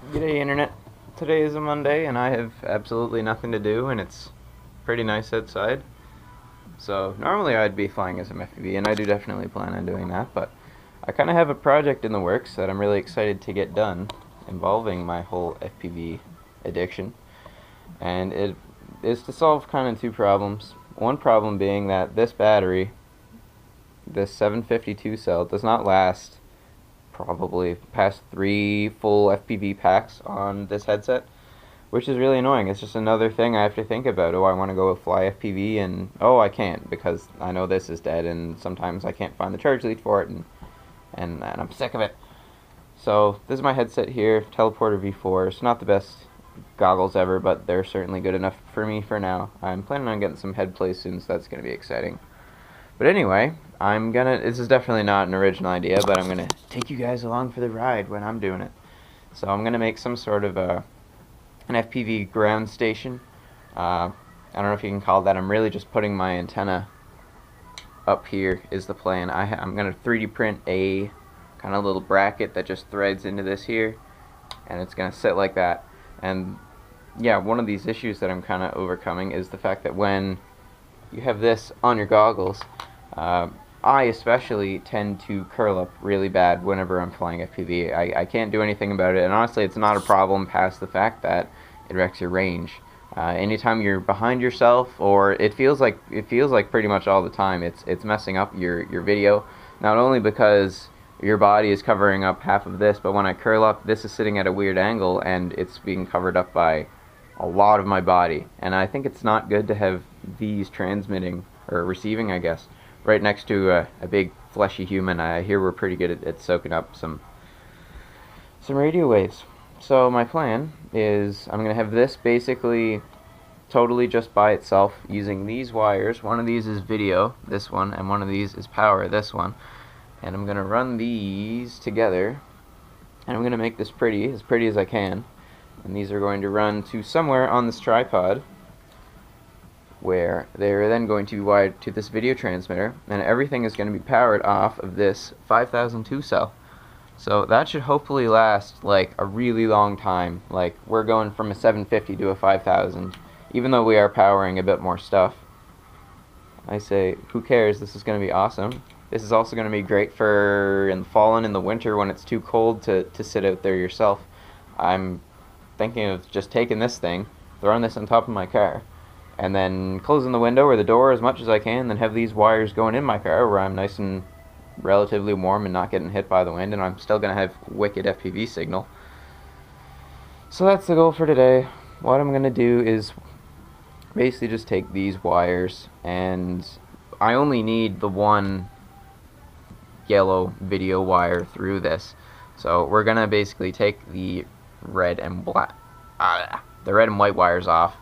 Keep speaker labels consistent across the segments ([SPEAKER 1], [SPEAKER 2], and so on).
[SPEAKER 1] G'day Internet. Today is a Monday and I have absolutely nothing to do and it's pretty nice outside. So normally I'd be flying as an FPV and I do definitely plan on doing that, but I kind of have a project in the works that I'm really excited to get done involving my whole FPV addiction. And it is to solve kind of two problems. One problem being that this battery, this 752 cell, does not last probably past 3 full FPV packs on this headset, which is really annoying. It's just another thing I have to think about. Oh, I want to go fly FPV, and oh, I can't because I know this is dead, and sometimes I can't find the charge lead for it, and I'm sick of it. So this is my headset here, Teleporter V4. It's not the best goggles ever, but they're certainly good enough for me for now. I'm planning on getting some head plates soon, so that's going to be exciting. But anyway, this is definitely not an original idea, but I'm gonna take you guys along for the ride when I'm doing it. So I'm gonna make some sort of an FPV ground station. I don't know if you can call it that. I'm really just putting my antenna up here is the plan. I'm gonna 3D print a kind of little bracket that just threads into this here, and it's gonna sit like that. And yeah, one of these issues that I'm kind of overcoming is the fact that when you have this on your goggles, I especially tend to curl up really bad whenever I'm flying FPV. I can't do anything about it, and honestly it's not a problem past the fact that it wrecks your range. Anytime you're behind yourself, or it feels like pretty much all the time, it's messing up your video, not only because your body is covering up half of this, but when I curl up, this is sitting at a weird angle and it's being covered up by a lot of my body, and I think it's not good to have these transmitting, or receiving I guess, right next to a big fleshy human. I hear we're pretty good at soaking up some radio waves. So my plan is I'm going to have this basically totally just by itself using these wires. One of these is video, this one, and one of these is power, this one. And I'm going to run these together, and I'm going to make this as pretty as I can. And these are going to run to somewhere on this tripod, where they're then going to be wired to this video transmitter, and everything is going to be powered off of this 5002 cell. So that should hopefully last like a really long time. Like, we're going from a 750 to a 5000, even though we are powering a bit more stuff. I say, who cares? This is going to be awesome. This is also going to be great for in the fall and in the winter when it's too cold to sit out there yourself. I'm thinking of just taking this thing, throwing this on top of my car, and then closing the window or the door as much as I can, then have these wires going in my car where I'm nice and relatively warm and not getting hit by the wind, and I'm still going to have wicked FPV signal. So that's the goal for today. What I'm going to do is basically just take these wires, and I only need the one yellow video wire through this. So we're going to basically take the red and white wires off,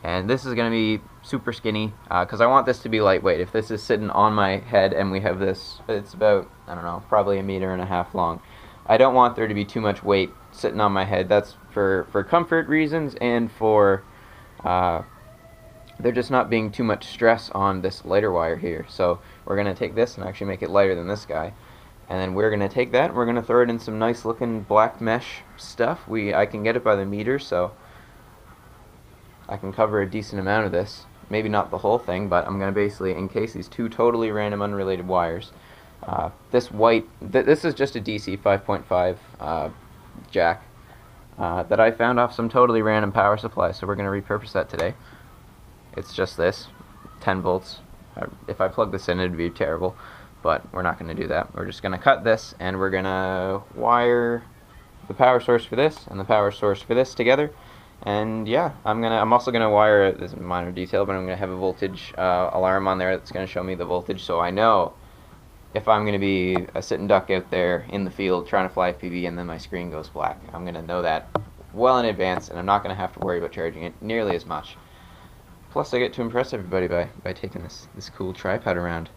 [SPEAKER 1] and this is going to be super skinny because I want this to be lightweight. If this is sitting on my head and we have this, it's about, I don't know, probably 1.5 meters long. I don't want there to be too much weight sitting on my head. That's for comfort reasons, and for there just not being too much stress on this lighter wire here. So we're going to take this and actually make it lighter than this guy. And then we're going to take that and we're going to throw it in some nice looking black mesh stuff. I can get it by the meter, so I can cover a decent amount of this. Maybe not the whole thing, but I'm going to basically encase these two totally random unrelated wires. This is just a DC 5.5 jack that I found off some totally random power supply, so we're going to repurpose that today. It's just this, 10 volts. If I plug this in, it'd be terrible. But we're not going to do that. We're just going to cut this, and we're going to wire the power source for this and the power source for this together. And yeah, I'm also going to wire, this is a minor detail, but I'm going to have a voltage alarm on there that's going to show me the voltage, so I know if I'm going to be a sitting duck out there in the field trying to fly FPV and then my screen goes black. I'm going to know that well in advance, and I'm not going to have to worry about charging it nearly as much. Plus I get to impress everybody by taking this cool tripod around.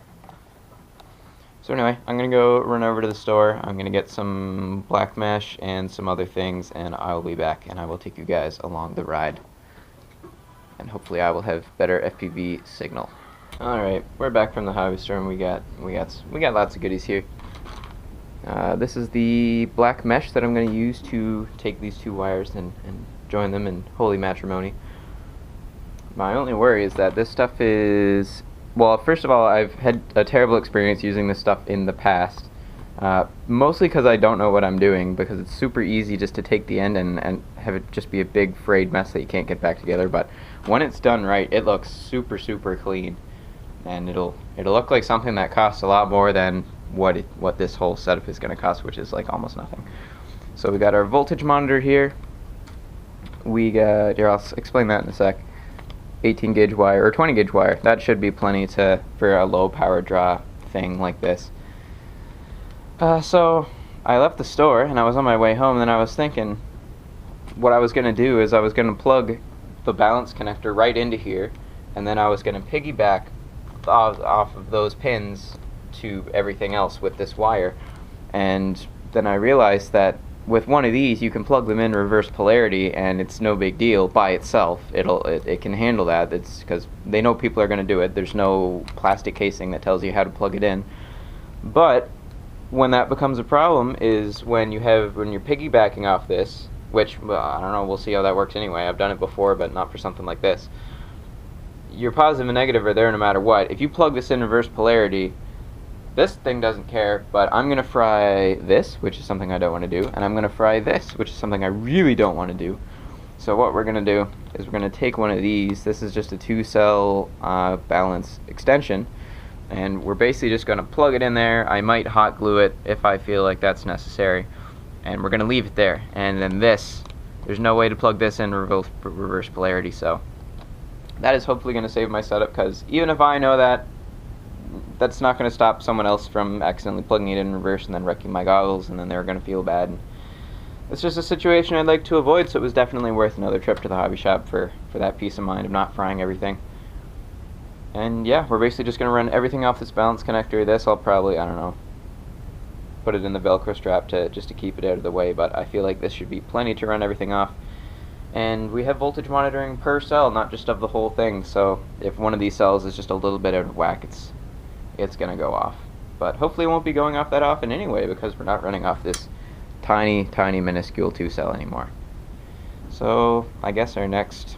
[SPEAKER 1] So anyway, I'm going to go run over to the store. I'm going to get some black mesh and some other things, and I'll be back, and I will take you guys along the ride. And hopefully I will have better FPV signal. Alright, we're back from the hobby store, and we got lots of goodies here. This is the black mesh that I'm going to use to take these two wires and join them in holy matrimony. My only worry is that this stuff is, well, first of all, I've had a terrible experience using this stuff in the past. Mostly because I don't know what I'm doing, because it's super easy just to take the end and have it just be a big frayed mess that you can't get back together. But when it's done right, it looks super clean, and it'll look like something that costs a lot more than what this whole setup is going to cost, which is like almost nothing. So we got our voltage monitor here. We got, here, I'll explain that in a sec. 18 gauge wire or 20 gauge wire. That should be plenty for a low power draw thing like this. So I left the store and I was on my way home, and then I was thinking what I was going to do is I was going to plug the balance connector right into here, and then I was going to piggyback off of those pins to everything else with this wire. And then I realized that with one of these you can plug them in reverse polarity and it's no big deal by itself. It can handle that. It's because they know people are going to do it. There's no plastic casing that tells you how to plug it in. But when that becomes a problem is when you're piggybacking off this, which, well, I don't know, we'll see how that works anyway. I've done it before, but not for something like this. Your positive and negative are there no matter what. If you plug this in reverse polarity, this thing doesn't care, but I'm going to fry this, which is something I don't want to do, and I'm going to fry this, which is something I really don't want to do. So what we're going to do is we're going to take one of these. This is just a 2-cell balance extension, and we're basically just going to plug it in there. I might hot glue it if I feel like that's necessary, and we're going to leave it there. And then this, there's no way to plug this in reverse polarity, so that is hopefully going to save my setup, because even if I know that, that's not going to stop someone else from accidentally plugging it in reverse and then wrecking my goggles, and then they're going to feel bad. And it's just a situation I'd like to avoid, so it was definitely worth another trip to the hobby shop for that peace of mind of not frying everything. And yeah, we're basically just going to run everything off this balance connector. This I'll probably, I don't know, put it in the Velcro strap just to keep it out of the way, but I feel like this should be plenty to run everything off. And we have voltage monitoring per cell, not just of the whole thing, so if one of these cells is just a little bit out of whack, it's going to go off. But hopefully it won't be going off that often anyway, because we're not running off this tiny minuscule 2-cell anymore. So I guess our next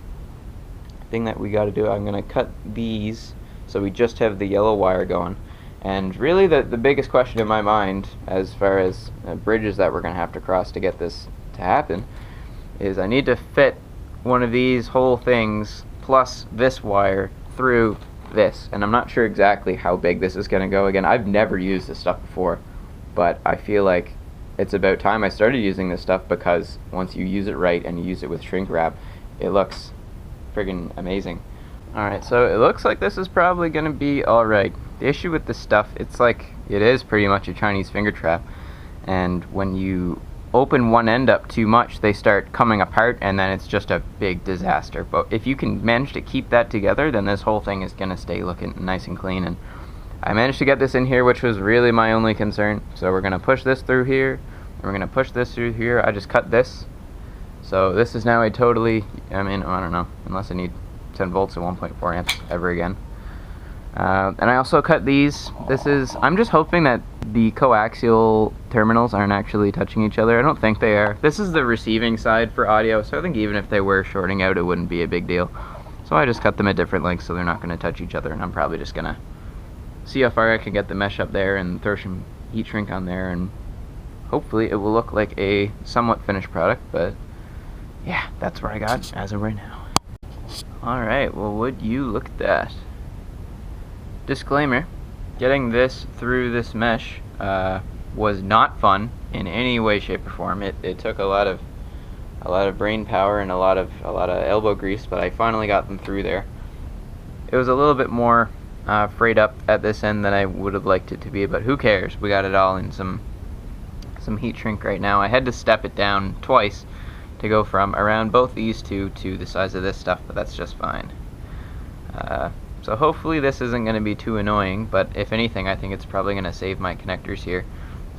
[SPEAKER 1] thing that we got to do, I'm going to cut these so we just have the yellow wire going. And really the biggest question in my mind, as far as bridges that we're going to have to cross to get this to happen, is I need to fit one of these whole things plus this wire through this, and I'm not sure exactly how big this is going to go. Again, I've never used this stuff before, but I feel like it's about time I started using this stuff, because once you use it right and you use it with shrink wrap, it looks friggin' amazing. Alright, so it looks like this is probably going to be alright. The issue with this stuff, it is pretty much a Chinese finger trap, and when you open one end up too much, they start coming apart, and then it's just a big disaster. But if you can manage to keep that together, then this whole thing is going to stay looking nice and clean. And I managed to get this in here, which was really my only concern. So we're going to push this through here, and we're going to push this through here. I just cut this. So this is now a totally, I don't know, unless I need 10 volts at 1.4 amps ever again. And I also cut these. I'm just hoping that the coaxial terminals aren't actually touching each other. I don't think they are. This is the receiving side for audio, so I think even if they were shorting out, it wouldn't be a big deal. So I just cut them at different lengths so they're not going to touch each other, and I'm probably just going to see how far I can get the mesh up there and throw some heat shrink on there, and hopefully it will look like a somewhat finished product. But yeah, that's what I got as of right now. Alright, well, would you look at that. Disclaimer, getting this through this mesh was not fun in any way, shape, or form. It took a lot of brain power and a lot of elbow grease, but I finally got them through there. It was a little bit more frayed up at this end than I would have liked it to be, but who cares? We got it all in some heat shrink right now. I had to step it down twice to go from around both these two to the size of this stuff, but that's just fine. So hopefully this isn't going to be too annoying, but if anything, I think it's probably going to save my connectors here.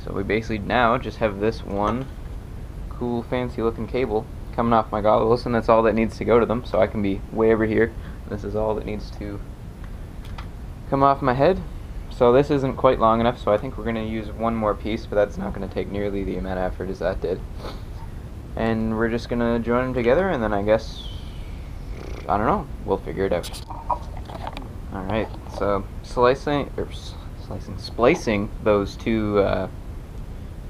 [SPEAKER 1] So we basically now just have this one cool fancy looking cable coming off my goggles, and that's all that needs to go to them, so I can be way over here. This is all that needs to come off my head. So this isn't quite long enough, so I think we're going to use one more piece, but that's not going to take nearly the amount of effort as that did. And we're just going to join them together, and then I guess, I don't know, we'll figure it out. Alright, so splicing those two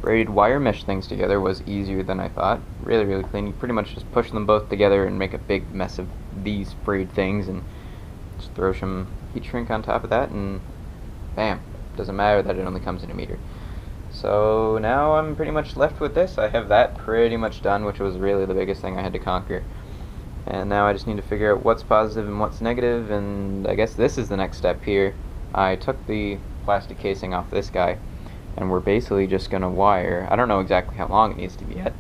[SPEAKER 1] braided wire mesh things together was easier than I thought. Really, really clean. You pretty much just push them both together and make a big mess of these braid things, and just throw some heat shrink on top of that, and bam. Doesn't matter that it only comes in a meter. So now I'm pretty much left with this. I have that pretty much done, which was really the biggest thing I had to conquer. And now I just need to figure out what's positive and what's negative, and I guess this is the next step here. I took the plastic casing off this guy, and we're basically just going to wire, I don't know exactly how long it needs to be yet,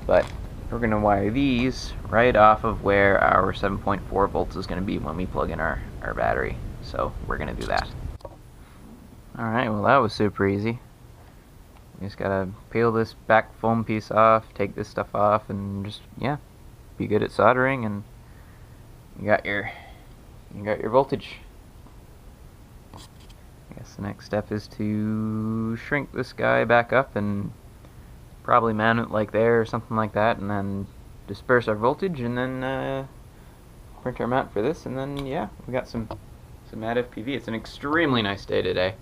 [SPEAKER 1] but we're going to wire these right off of where our 7.4 volts is going to be when we plug in our battery. So we're going to do that. Alright, well that was super easy. You just gotta peel this back foam piece off, take this stuff off, and just, yeah, be good at soldering, and you got your voltage. I guess the next step is to shrink this guy back up and probably mount it like there or something like that, and then disperse our voltage, and then print our mount for this, and then yeah, we got some mad FPV. It's an extremely nice day today.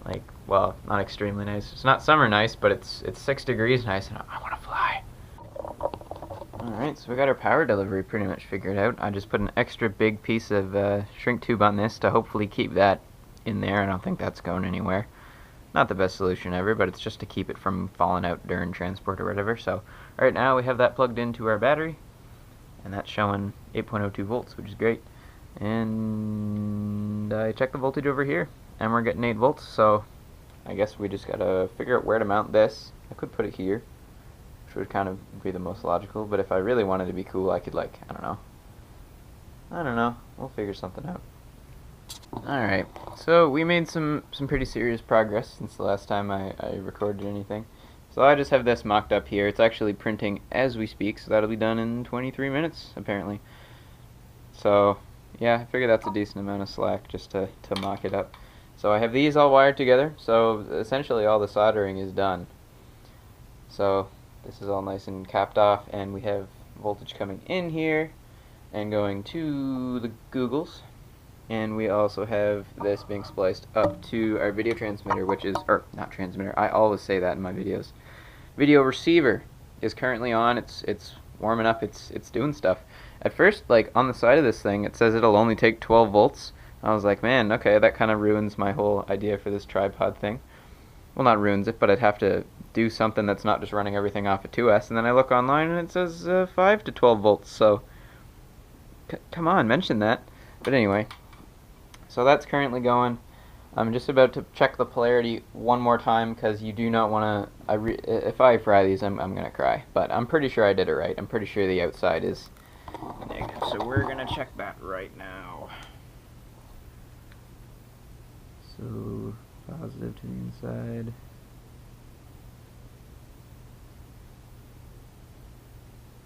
[SPEAKER 1] Like, well, not extremely nice. It's not summer nice, but it's 6 degrees nice, and I want to fly. Alright, so we got our power delivery pretty much figured out. I just put an extra big piece of shrink tube on this to hopefully keep that in there. I don't think that's going anywhere. Not the best solution ever, but it's just to keep it from falling out during transport or whatever. So, right now we have that plugged into our battery, and that's showing 8.02 volts, which is great. And I checked the voltage over here, and we're getting 8 volts, so I guess we just gotta figure out where to mount this. I could put it here, which would kind of be the most logical, but if I really wanted to be cool, I could, like, I don't know, we'll figure something out. Alright, so we made some pretty serious progress since the last time I recorded anything. So I just have this mocked up here. It's actually printing as we speak, so that'll be done in 23 minutes, apparently. So, yeah, I figure that's a decent amount of slack just to mock it up. So I have these all wired together, so essentially all the soldering is done. So this is all nice and capped off, and we have voltage coming in here and going to the Googles. And we also have this being spliced up to our video transmitter, which is, or not transmitter, I always say that in my videos. Video receiver is currently on. It's warming up, it's doing stuff. At first, like, on the side of this thing, it says it'll only take 12 volts. I was like, man, okay, that kind of ruins my whole idea for this tripod thing. Well, not ruins it, but I'd have to do something that's not just running everything off of 2S, and then I look online and it says 5 to 12 volts, so come on, mention that. But anyway, so that's currently going. I'm just about to check the polarity one more time, because you do not want to, if I fry these, I'm going to cry. But I'm pretty sure I did it right. I'm pretty sure the outside is negative, so we're going to check that right now. So, positive to the inside.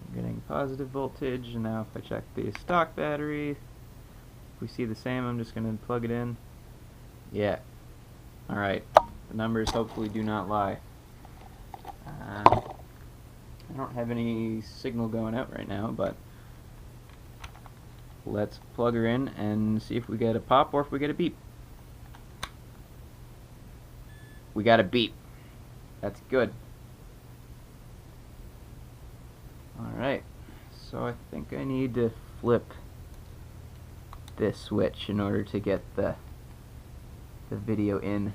[SPEAKER 1] I'm getting positive voltage, and now if I check the stock battery, if we see the same, I'm just going to plug it in. Yeah. Alright. The numbers hopefully do not lie. I don't have any signal going out right now, but let's plug her in and see if we get a pop or if we get a beep. We got a beep. That's good. Alright. So I think I need to flip this switch in order to get the video in.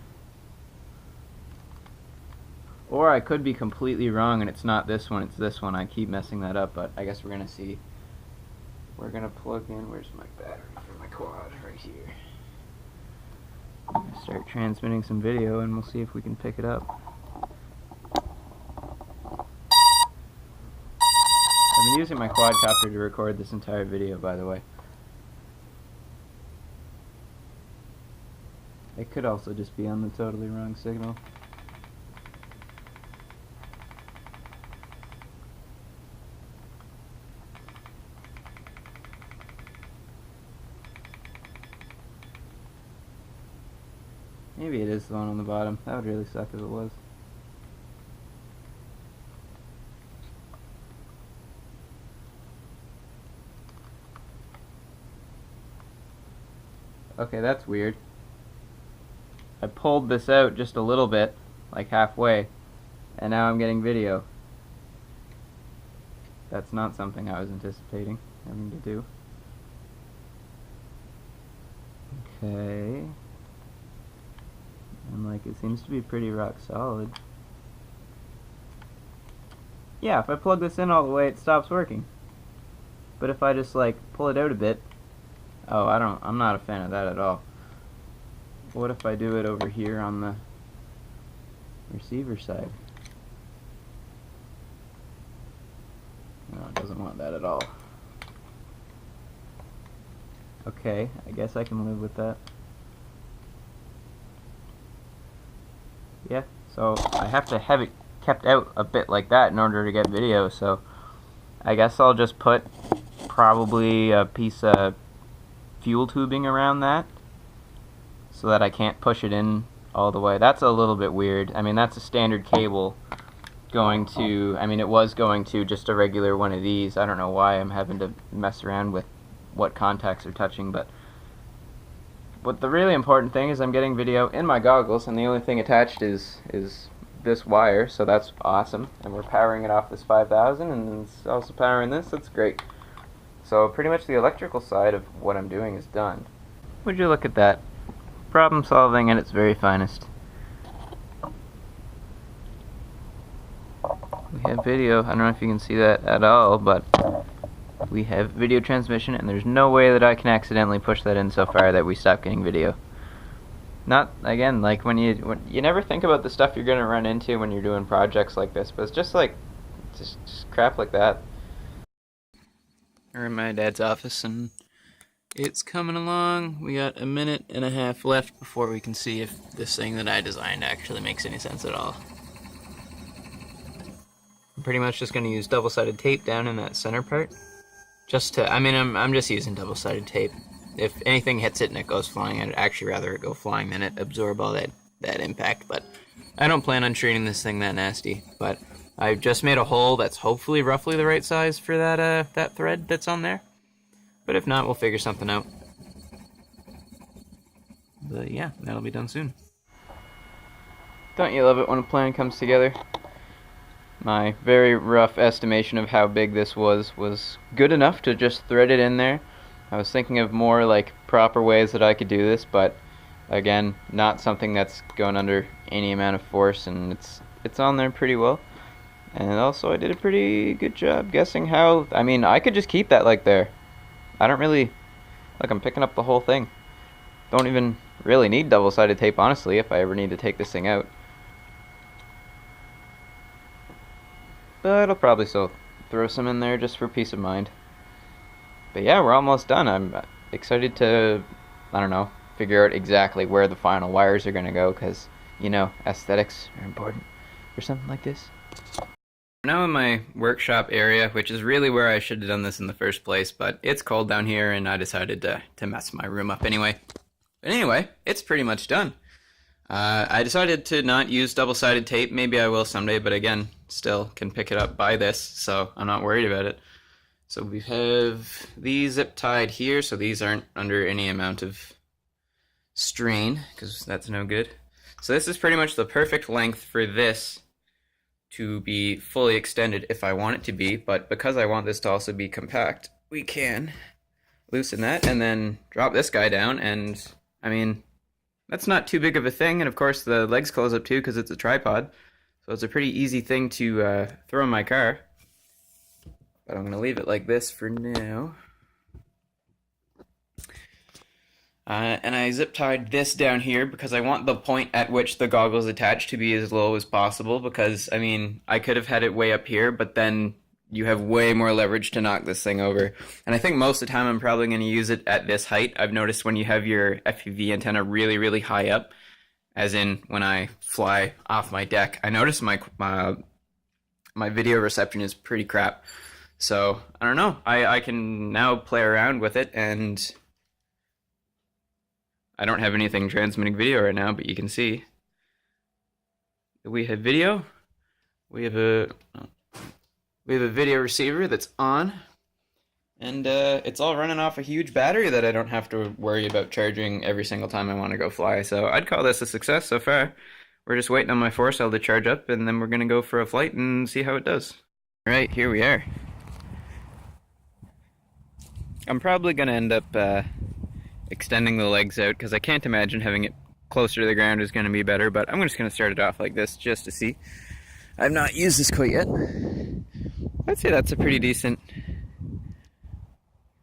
[SPEAKER 1] Or I could be completely wrong and it's not this one, it's this one. I keep messing that up, but I guess we're gonna see. We're gonna plug in, where's my battery for my quad? Right here. I'm gonna start transmitting some video and we'll see if we can pick it up. I've been using my quadcopter to record this entire video, by the way. It could also just be on the totally wrong signal. Maybe it is the one on the bottom. That would really suck if it was. Okay, that's weird. I pulled this out just a little bit, like halfway, and now I'm getting video. That's not something I was anticipating having to do. Okay. And like, it seems to be pretty rock solid. Yeah, if I plug this in all the way, it stops working. But if I just like pull it out a bit, oh, I'm not a fan of that at all. What if I do it over here on the receiver side? No, it doesn't want that at all. Okay, I guess I can live with that. Yeah, so I have to have it kept out a bit like that in order to get video, so I guess I'll just put probably a piece of fuel tubing around that so that I can't push it in all the way. That's a little bit weird. I mean, that's a standard cable going to, I mean, it was going to just a regular one of these. I don't know why I'm having to mess around with what contacts are touching, but the really important thing is I'm getting video in my goggles, and the only thing attached is this wire, so that's awesome. And we're powering it off this 5000, and it's also powering this. That's great. So pretty much the electrical side of what I'm doing is done. Would you look at that? Problem solving at its very finest. We have video. I don't know if you can see that at all, but we have video transmission, and there's no way that I can accidentally push that in so far that we stop getting video. Not, again, like when you never think about the stuff you're going to run into when you're doing projects like this, but it's just like, just crap like that. We're in my dad's office, and it's coming along. We got a minute and a half left before we can see if this thing that I designed actually makes any sense at all. I'm pretty much just going to use double-sided tape down in that center part. Just to, I mean, I'm just using double-sided tape. If anything hits it and it goes flying, I'd actually rather it go flying than it absorb all that impact. But I don't plan on treating this thing that nasty. But I've just made a hole that's hopefully roughly the right size for that thread that's on there. But if not, we'll figure something out. But yeah, that'll be done soon. Don't you love it when a plan comes together? My very rough estimation of how big this was good enough to just thread it in there. I was thinking of more like proper ways that I could do this, but again, not something that's going under any amount of force, and it's on there pretty well. And also I did a pretty good job guessing how, I mean, I could just keep that like there. I don't really, like, I'm picking up the whole thing. Don't even really need double-sided tape, honestly, if I ever need to take this thing out. But I'll probably still throw some in there just for peace of mind. But yeah, we're almost done. I'm excited to, I don't know, figure out exactly where the final wires are going to go, because, you know, aesthetics are important for something like this. I'm now in my workshop area, which is really where I should have done this in the first place, but it's cold down here and I decided to mess my room up anyway. But anyway, it's pretty much done. I decided to not use double-sided tape. Maybe I will someday, but again, still can pick it up by this, so I'm not worried about it. So we have these zip tied here, so these aren't under any amount of strain, because that's no good. So this is pretty much the perfect length for this to be fully extended if I want it to be, but because I want this to also be compact, we can loosen that and then drop this guy down, and I mean, that's not too big of a thing, and of course the legs close up too because it's a tripod, so it's a pretty easy thing to throw in my car. But I'm going to leave it like this for now. And I zip tied this down here because I want the point at which the goggles attach to be as low as possible, because, I mean, I could have had it way up here, but then you have way more leverage to knock this thing over. And I think most of the time I'm probably going to use it at this height. I've noticed when you have your FPV antenna really, really high up, as in when I fly off my deck, I notice my video reception is pretty crap. So, I don't know, I can now play around with it, and I don't have anything transmitting video right now, but you can see we have video. We have a video receiver that's on, and it's all running off a huge battery that I don't have to worry about charging every single time I want to go fly. So I'd call this a success so far. We're just waiting on my 4-cell to charge up, and then we're gonna go for a flight and see how it does. All right, here we are. I'm probably gonna end up extending the legs out because I can't imagine having it closer to the ground is gonna be better, but I'm just gonna start it off like this just to see. I've not used this quite yet. I'd say that's a pretty decent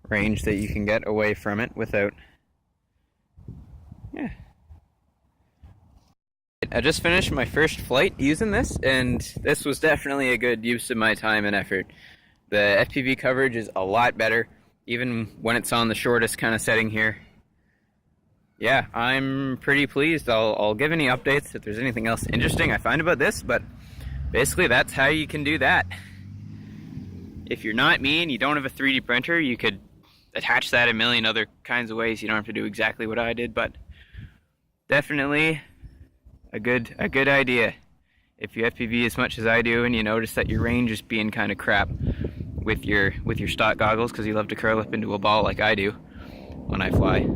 [SPEAKER 1] range that you can get away from it without, yeah. I just finished my first flight using this, and this was definitely a good use of my time and effort. The FPV coverage is a lot better, even when it's on the shortest kind of setting here. Yeah, I'm pretty pleased. I'll give any updates if there's anything else interesting I find about this, but basically that's how you can do that. If you're not me and you don't have a 3D printer, you could attach that a million other kinds of ways. You don't have to do exactly what I did, but definitely a good idea. If you FPV as much as I do and you notice that your range is being kind of crap with your stock goggles because you love to curl up into a ball like I do when I fly.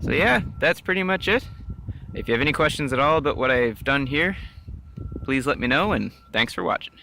[SPEAKER 1] So yeah, that's pretty much it. If you have any questions at all about what I've done here, please let me know, and thanks for watching.